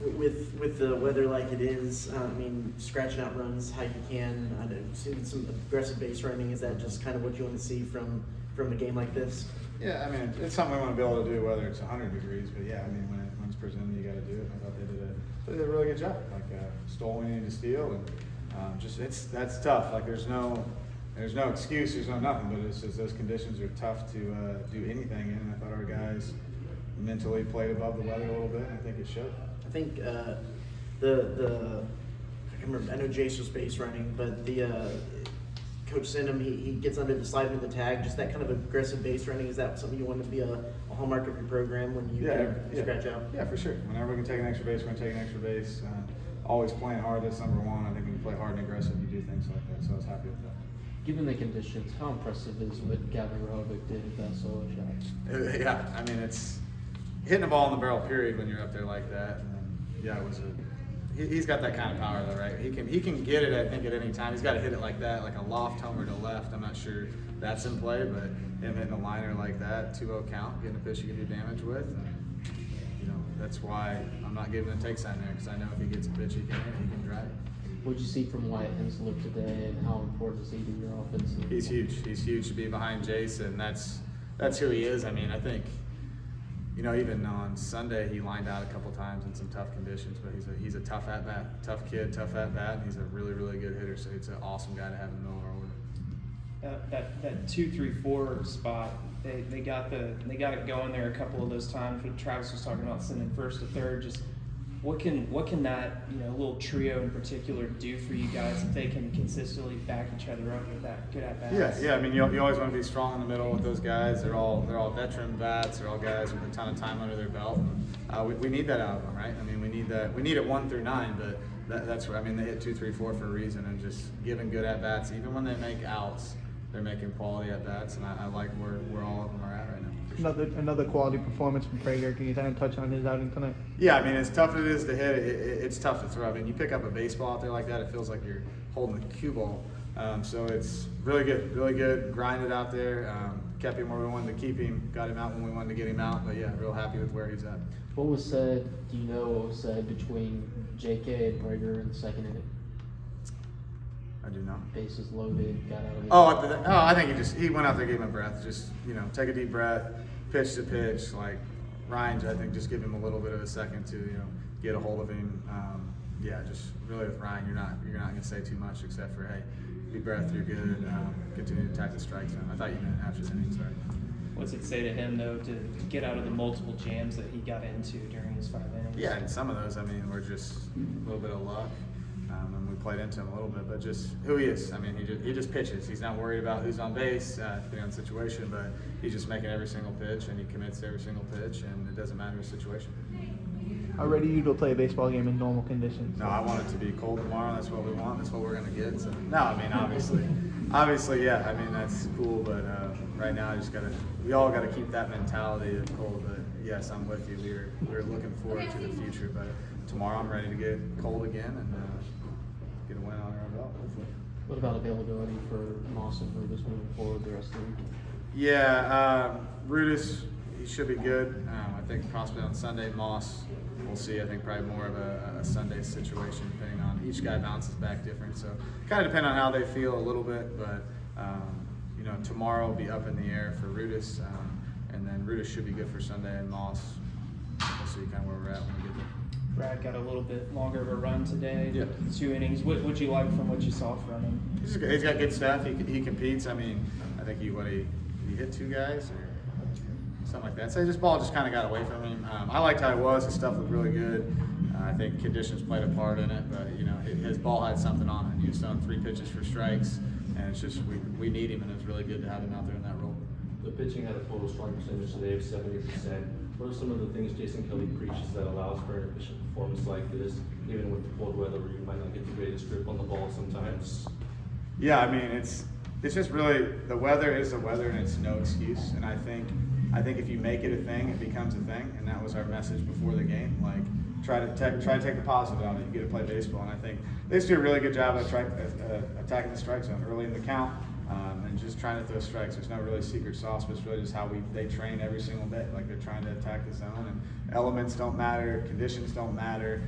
With the weather like it is, scratching out runs how you can. I know seeing some aggressive base running. Is that just kind of what you want to see from a game like this? Yeah, I mean, it's something we want to be able to do whether it's 100 degrees. But yeah, I mean, when it's presented, you got to do it. I thought they did a really good job. Like stole when you need to steal, and that's tough. Like there's no excuse, there's no nothing. But it's just those conditions are tough to do anything in. And I thought our guys mentally played above the weather a little bit, and I think it showed. I think I know Jace was base running, but the coach sent him. He gets under the slide into the tag. Just that kind of aggressive base running. Is that something you want to be a hallmark of your program when you scratch out? Yeah, for sure. Whenever we can take an extra base, we're going to take an extra base. Always playing hard. That's number one. I think when you play hard and aggressive, you do things like that. So I was happy with that. Given the conditions, how impressive is what Gavin Rohovic did with that solo shot? Yeah, I mean it's hitting the ball in the barrel. Period. When you're up there like that, and then, yeah, it was he's got that kind of power though, right? He can get it, I think, at any time. He's got to hit it like that, like a loft homer to left. I'm not sure that's in play, but him hitting a liner like that, 2-0 count, getting a pitch you can do damage with. And, that's why I'm not giving a take sign there, because I know if he gets a pitch he can drive it. What did you see from Wyatt Hensler today, and how important is he to your offense? He's huge. He's huge to be behind Jason. That's who he is. I mean, I think, even on Sunday he lined out a couple times in some tough conditions, but he's a tough at bat, tough kid, tough at bat, and he's a really, really good hitter. So it's an awesome guy to have in the middle of our order. That 2-3-4 spot, they got it going there a couple of those times when Travis was talking about sending first to third. Just what can that little trio in particular do for you guys if they can consistently back each other up with that good at bats? Yeah. I mean, you always want to be strong in the middle with those guys. They're all veteran bats. They're all guys with a ton of time under their belt. We need that out of them, right? I mean, we need that. We need it 1 through 9, but that's where they hit 2, 3, 4 for a reason, and just giving good at bats. Even when they make outs, they're making quality at bats, and I like where all of them are at right now. Another quality performance from Prager. Can you kind of touch on his outing tonight? Yeah, I mean, as tough as it is to hit, it's tough to throw. I mean, you pick up a baseball out there like that, it feels like you're holding a cue ball. So it's really good. Grinded out there. Kept him where we wanted to keep him. Got him out when we wanted to get him out. But yeah, real happy with where he's at. What was said? Do you know what was said between J.K. and Prager in the second inning? I do not. Bases loaded, got out of the I think he went out there, gave him a breath. Just take a deep breath, pitch to pitch. Like Ryan, I think just give him a little bit of a second to get a hold of him. Just really with Ryan, you're not gonna say too much except for hey, deep breath, you're good. Continue to attack the strike zone. I thought you meant after the inning. Sorry. What's it say to him though to get out of the multiple jams that he got into during his 5 innings? Yeah, and some of those, were just a little bit of luck. And we played into him a little bit, but just who he is. I mean, he just pitches. He's not worried about who's on base, depending on the situation, but he's just making every single pitch, and he commits to every single pitch, and it doesn't matter the situation. How ready are you to play a baseball game in normal conditions? No, I want it to be cold tomorrow. That's what we want. That's what we're going to get. So, no, I mean, obviously, yeah. I mean, that's cool, but right now, we all got to keep that mentality of cold. But yes, I'm with you. We're looking forward to the future, but tomorrow I'm ready to get cold again and get a win on our belt, hopefully. What about availability for Moss and Rudis moving forward the rest of the week? Yeah, Rudis, he should be good. I think possibly on Sunday. Moss, we'll see. I think probably more of a Sunday situation, depending on each guy bounces back different. So kind of depend on how they feel a little bit, but tomorrow will be up in the air for Rudis, and then Rudis should be good for Sunday, and Moss, we'll see kind of where we're at when we get there. Brad got a little bit longer of a run today. Yeah. 2 innings. What you like from what you saw from him? He's got good stuff. He competes. I mean, I think he hit 2 guys or something like that. So his ball just kind of got away from him. I liked how he was. His stuff looked really good. I think conditions played a part in it, but his ball had something on it. He was throwing 3 pitches for strikes, and it's just we need him, and it's really good to have him out there in that role. The pitching had a total strike percentage today of 70%. What are some of the things Jason Kelly preaches that allows for an efficient performance like this, even with the cold weather where you might not get the greatest grip on the ball sometimes? Yeah, I mean it's just really the weather is the weather, and it's no excuse. And I think if you make it a thing, it becomes a thing, and that was our message before the game. Like try to take the positive out of it. You get to play baseball, and I think they just do a really good job of attacking the strike zone early in the count. And just trying to throw strikes. There's no really secret sauce, but it's really just how they train every single day. Like they're trying to attack the zone, and elements don't matter, conditions don't matter.